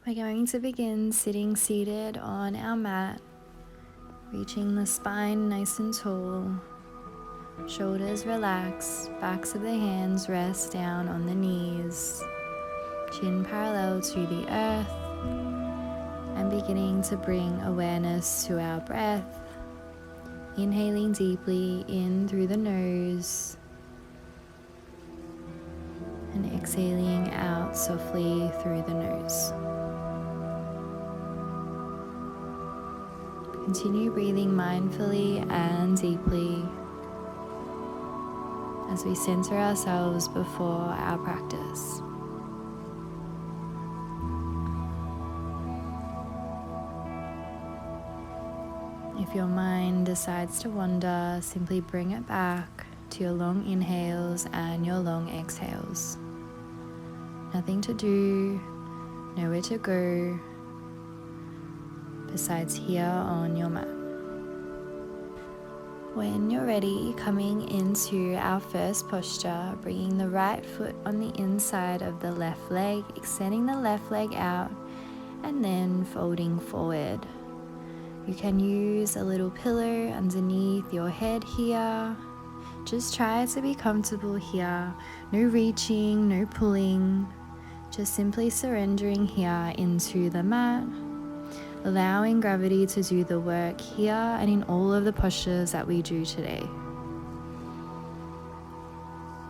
We're going to begin sitting seated on our mat, reaching the spine nice and tall, shoulders relaxed, backs of the hands rest down on the knees, chin parallel to the earth, and beginning to bring awareness to our breath, inhaling deeply in through the nose and exhaling out softly through the nose. Continue breathing mindfully and deeply as we center ourselves before our practice. If your mind decides to wander, simply bring it back to your long inhales and your long exhales. Nothing to do, nowhere to go, besides here on your mat. When you're ready, coming into our first posture, bringing the right foot on the inside of the left leg, extending the left leg out, and then folding forward. You can use a little pillow underneath your head here. Just try to be comfortable here. No reaching, no pulling. Just simply surrendering here into the mat, allowing gravity to do the work here and in all of the postures that we do today.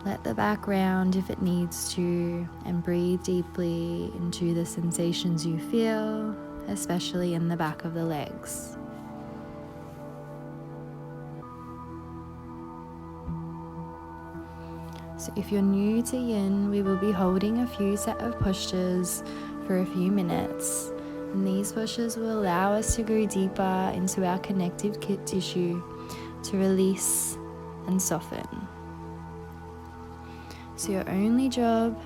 Let the back round if it needs to, and breathe deeply into the sensations you feel, especially in the back of the legs. So if you're new to Yin, we will be holding a few set of postures for a few minutes. And these postures will allow us to go deeper into our connective tissue to release and soften. So your only job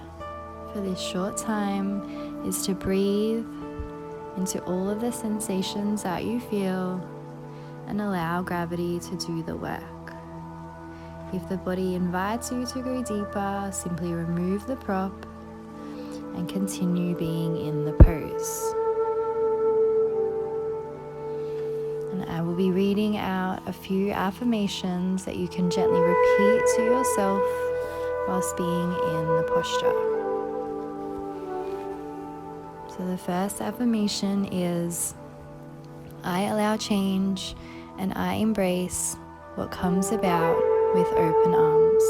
for this short time is to breathe into all of the sensations that you feel and allow gravity to do the work. If the body invites you to go deeper, simply remove the prop and continue being in the pose. And I will be reading out a few affirmations that you can gently repeat to yourself whilst being in the posture. So the first affirmation is, I allow change and I embrace what comes about with open arms.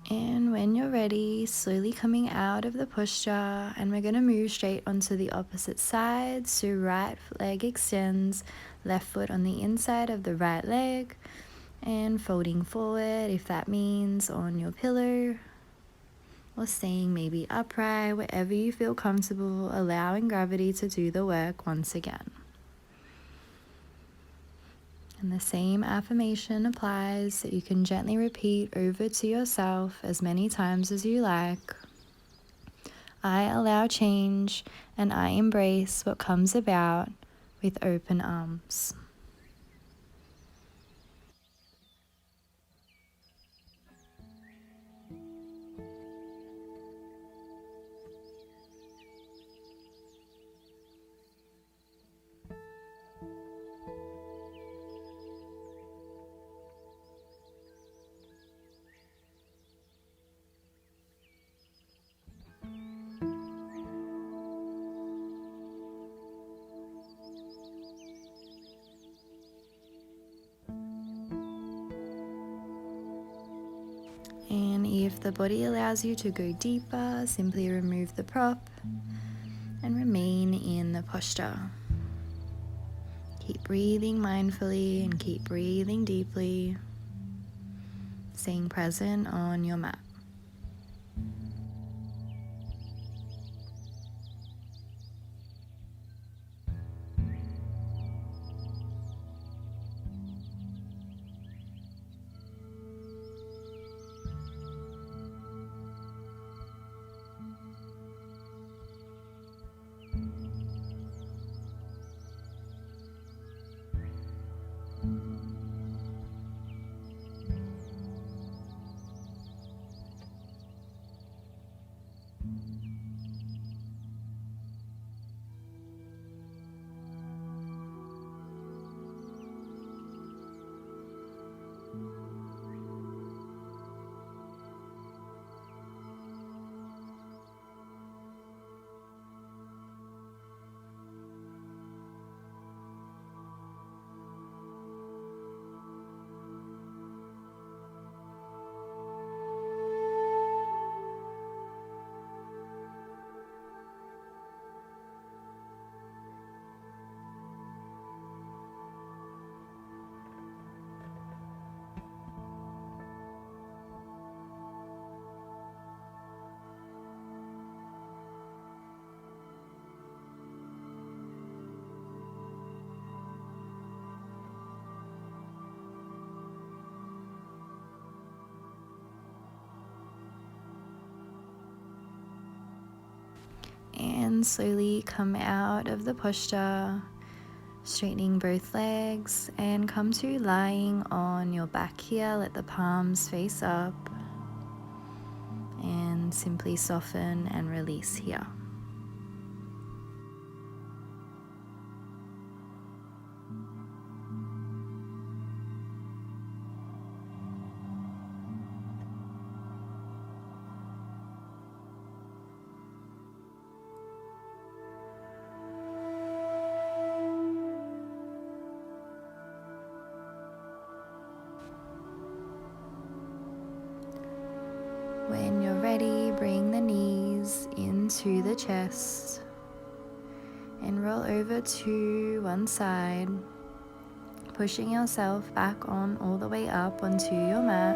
And when you're ready, slowly coming out of the posture, and we're going to move straight onto the opposite side. So right leg extends, left foot on the inside of the right leg, and folding forward, if that means on your pillow, or staying maybe upright, wherever you feel comfortable, allowing gravity to do the work once again. And the same affirmation applies that you can gently repeat over to yourself as many times as you like. I allow change and I embrace what comes about with open arms. if the body allows you to go deeper, simply remove the prop and remain in the posture. Keep breathing mindfully and keep breathing deeply, staying present on your mat. And slowly come out of the posture, straightening both legs, and come to lying on your back here. Let the palms face up and simply soften and release here. When you're ready, bring the knees into the chest and roll over to one side, pushing yourself back on all the way up onto your mat.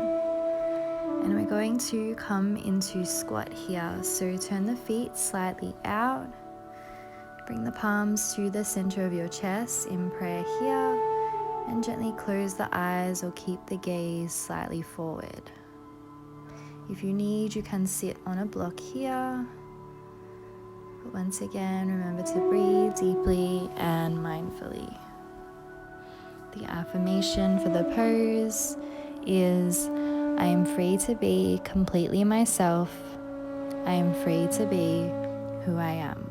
And we're going to come into squat here. So turn the feet slightly out, bring the palms to the center of your chest in prayer here, and gently close the eyes or keep the gaze slightly forward. If you need, you can sit on a block here. But once again, remember to breathe deeply and mindfully. The affirmation for the pose is, I am free to be completely myself. I am free to be who I am.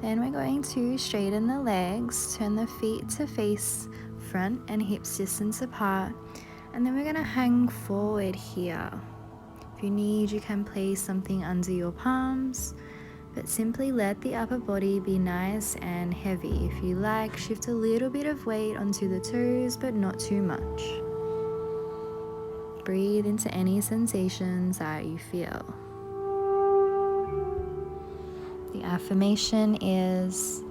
Then we're going to straighten the legs, turn the feet to face front and hips distance apart, and then we're going to hang forward here. If you need, you can place something under your palms, but simply let the upper body be nice and heavy. If you like, shift a little bit of weight onto the toes, but not too much. Breathe into any sensations that you feel. The affirmation is,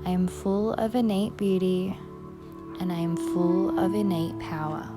I am full of innate beauty and I am full of innate power.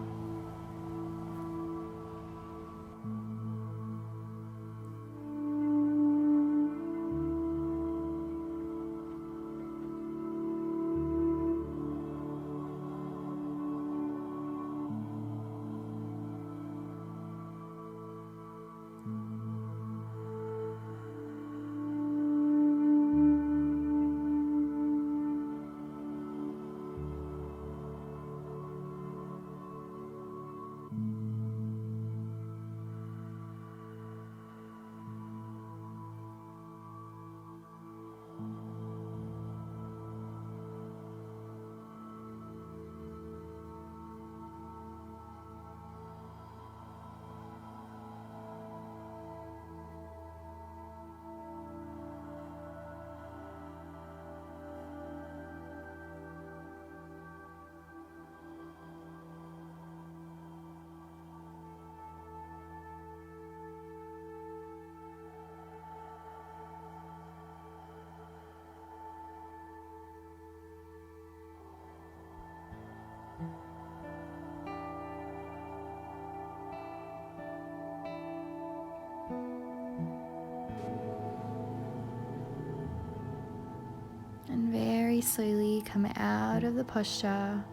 And very slowly come out of the posture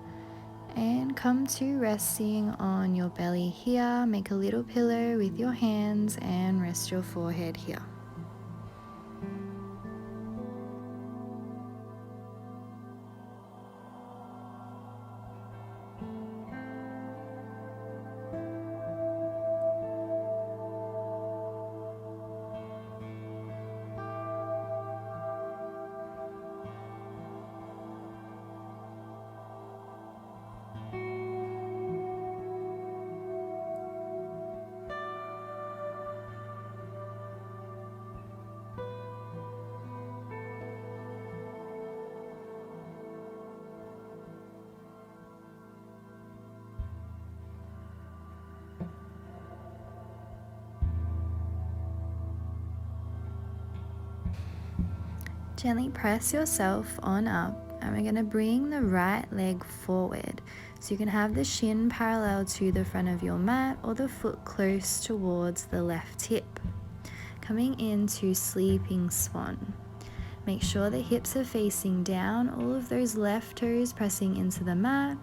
and come to resting on your belly here. Make a little pillow with your hands and rest your forehead here. Gently press yourself on up, and we're going to bring the right leg forward. So you can have the shin parallel to the front of your mat or the foot close towards the left hip. Coming into sleeping swan. Make sure the hips are facing down, all of those left toes pressing into the mat,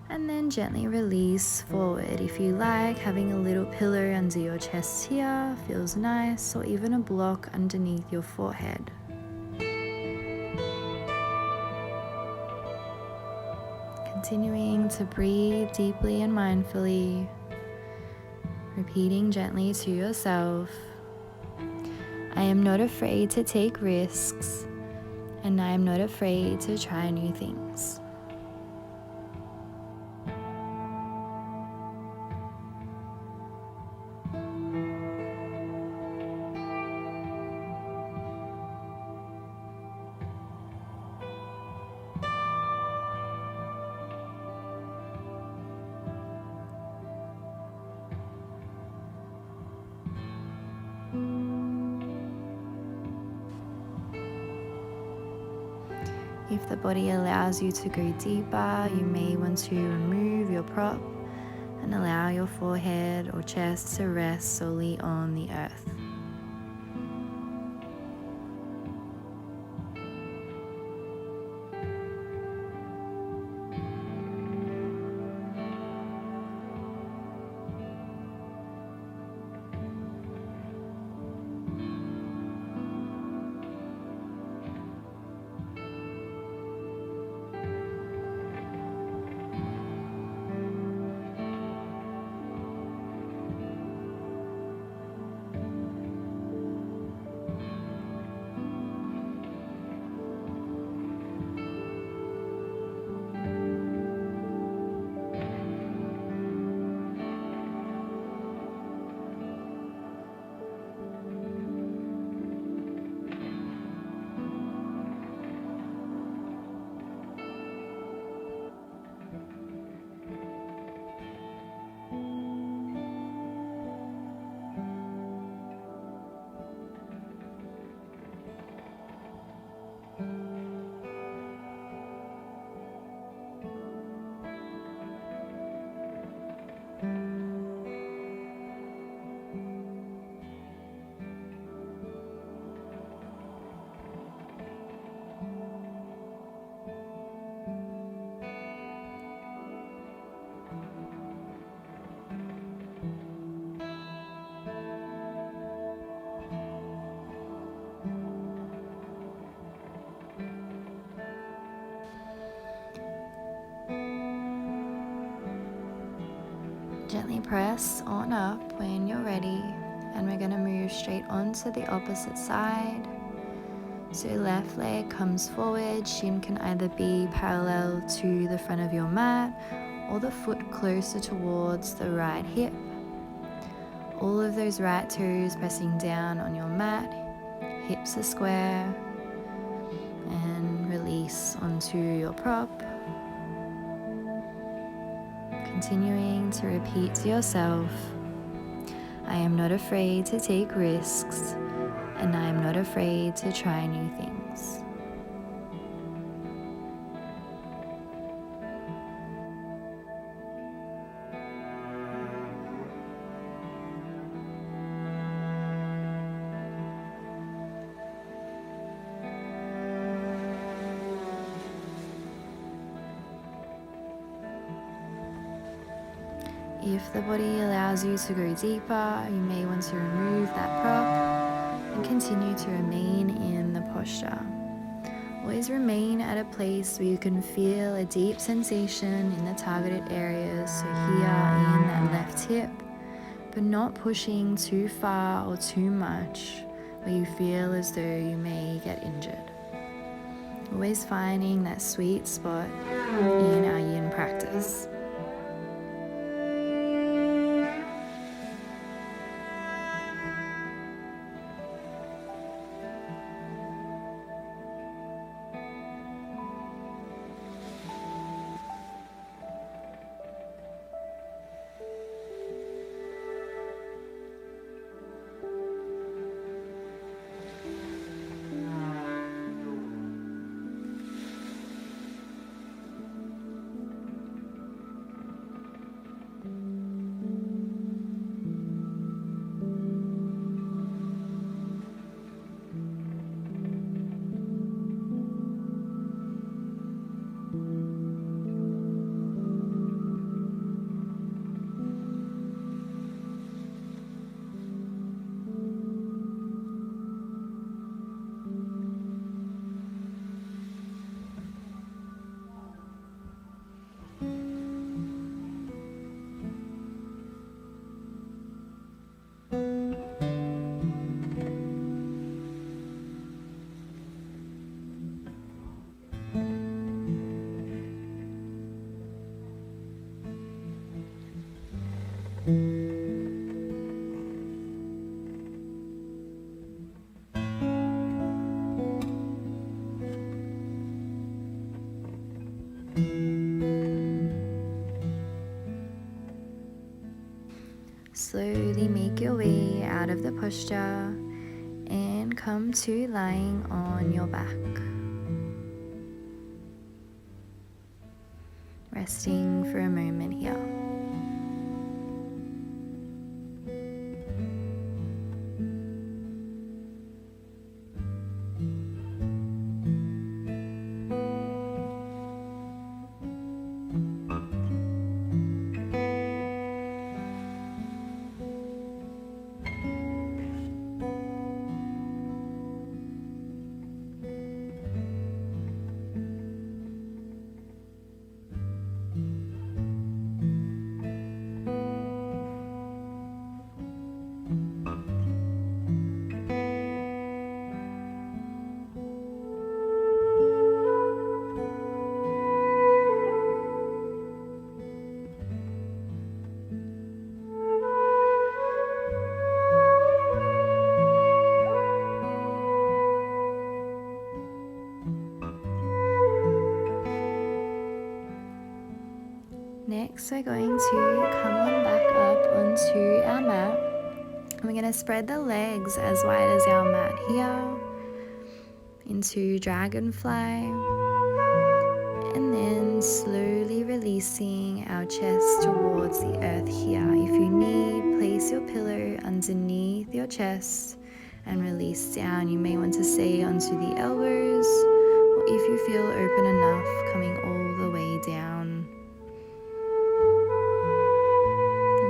and then gently release forward. If you like, having a little pillow under your chest here feels nice, or even a block underneath your forehead. Continuing to breathe deeply and mindfully, repeating gently to yourself, I am not afraid to take risks, and I am not afraid to try new things. If the body allows you to go deeper, you may want to remove your prop and allow your forehead or chest to rest solely on the earth. gently press on up when you're ready, and we're going to move straight onto the opposite side. So left leg comes forward, shin can either be parallel to the front of your mat or the foot closer towards the right hip. All of those right toes pressing down on your mat, hips are square, and release onto your prop. Continuing to repeat to yourself, I am not afraid to take risks, and I am not afraid to try new things. If the body allows you to go deeper, you may want to remove that prop and continue to remain in the posture. Always remain at a place where you can feel a deep sensation in the targeted areas, so here in that left hip, but not pushing too far or too much where you feel as though you may get injured. Always finding that sweet spot in our yin practice. Slowly make your way out of the posture and come to lying on your back. Resting for a moment here. Next, we're going to come on back up onto our mat. We're going to spread the legs as wide as our mat here into dragonfly, and then slowly releasing our chest towards the earth here. If you need, place your pillow underneath your chest and release down. You may want to stay onto the elbows, or if you feel open enough, coming all the way down.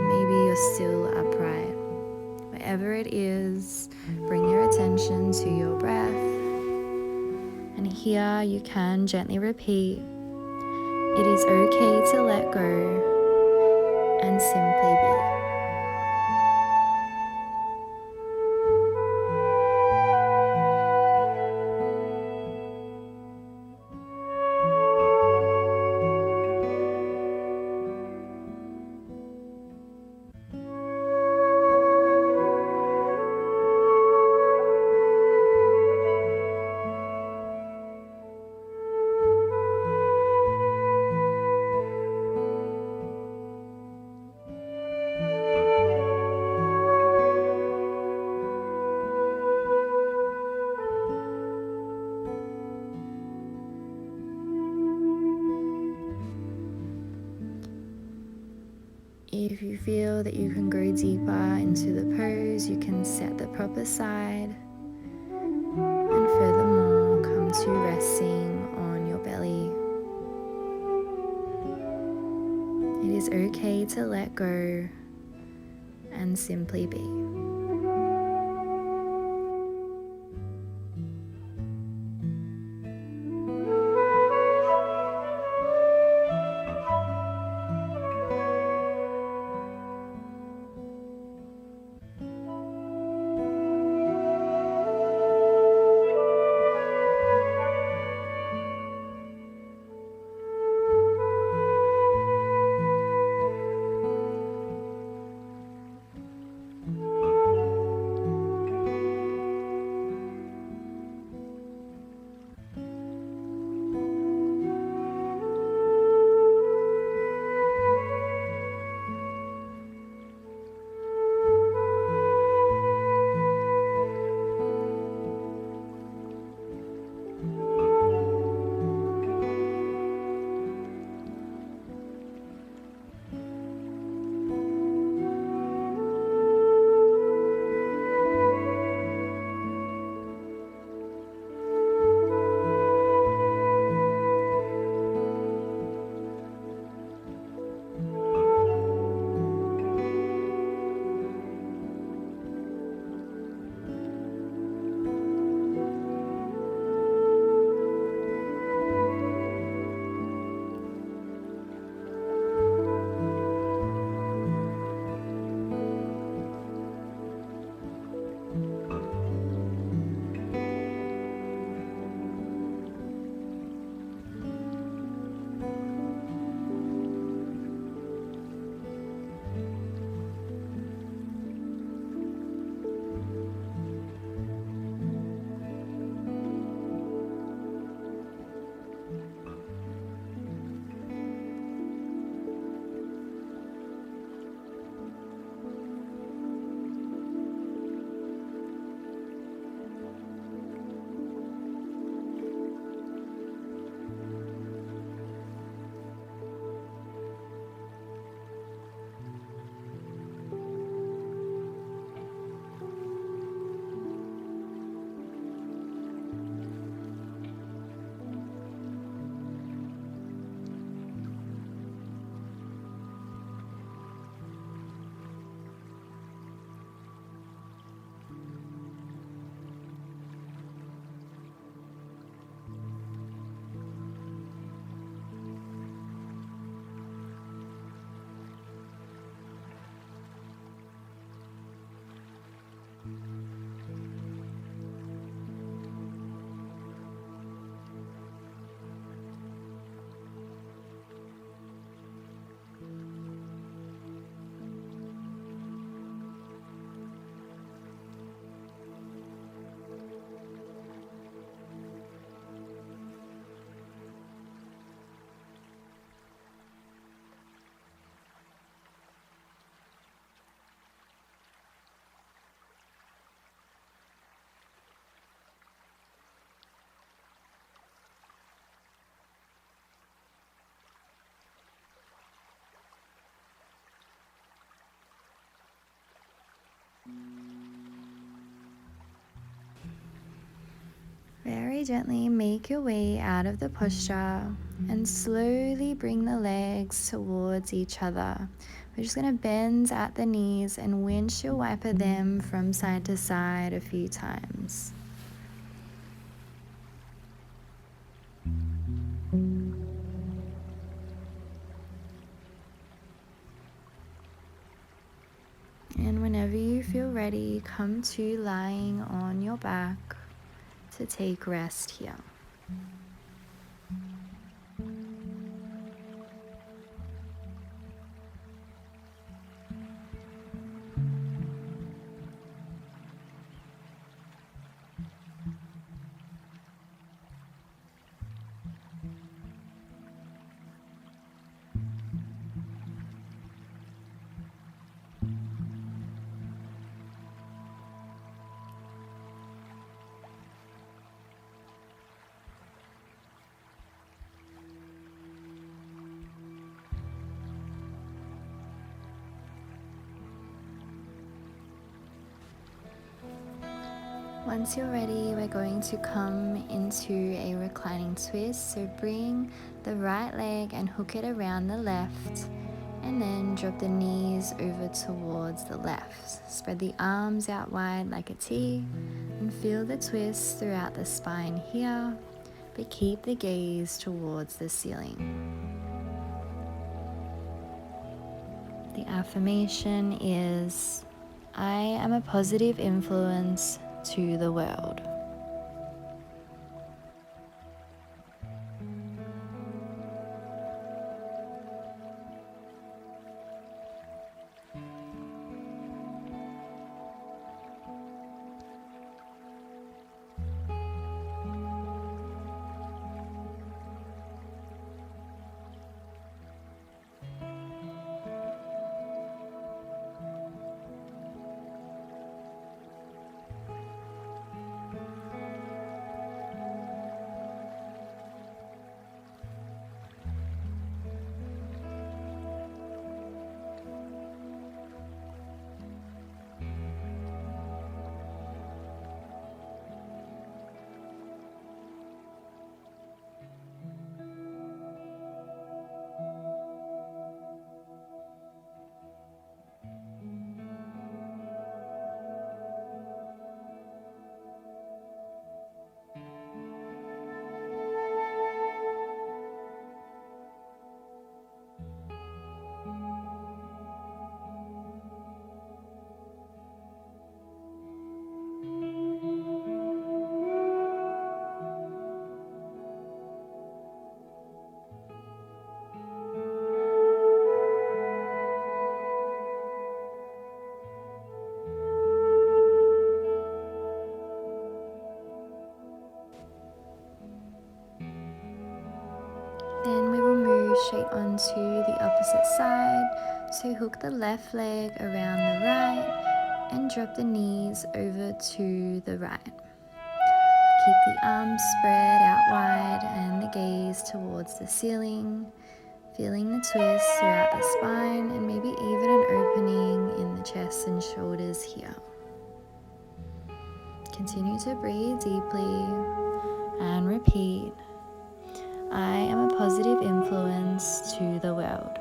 Maybe you're still upright. Wherever it is, bring your attention to your breath. And here you can gently repeat, it is okay to let go. and simply be. If you feel that you can go deeper into the pose, you can set the proper side and furthermore come to resting on your belly. It is okay to let go and simply be. Very gently make your way out of the posture and slowly bring the legs towards each other. We're just going to bend at the knees and windshield wiper them from side to side a few times. ready, come to lying on your back to take rest here. Once you're ready, we're going to come into a reclining twist. So bring the right leg and hook it around the left, and then drop the knees over towards the left. Spread the arms out wide like a T and feel the twist throughout the spine here, but keep the gaze towards the ceiling. The affirmation is, I am a positive influence to the world. Then we will move straight onto the opposite side. So hook the left leg around the right and drop the knees over to the right. Keep the arms spread out wide and the gaze towards the ceiling, feeling the twist throughout the spine and maybe even an opening in the chest and shoulders here. Continue to breathe deeply and repeat. I am a positive influence to the world.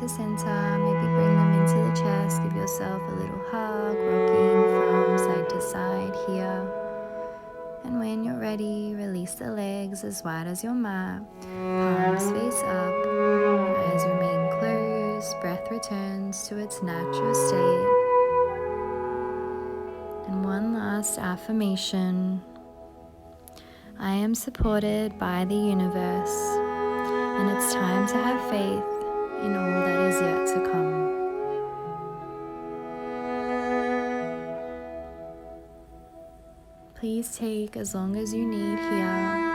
to center. Maybe bring them into the chest. Give yourself a little hug, rocking from side to side here. And when you're ready, release the legs as wide as your mat. Palms face up. Eyes remain closed. Breath returns to its natural state. And one last affirmation. I am supported by the universe, and it's time to have faith in all that is yet to come. Please take as long as you need here.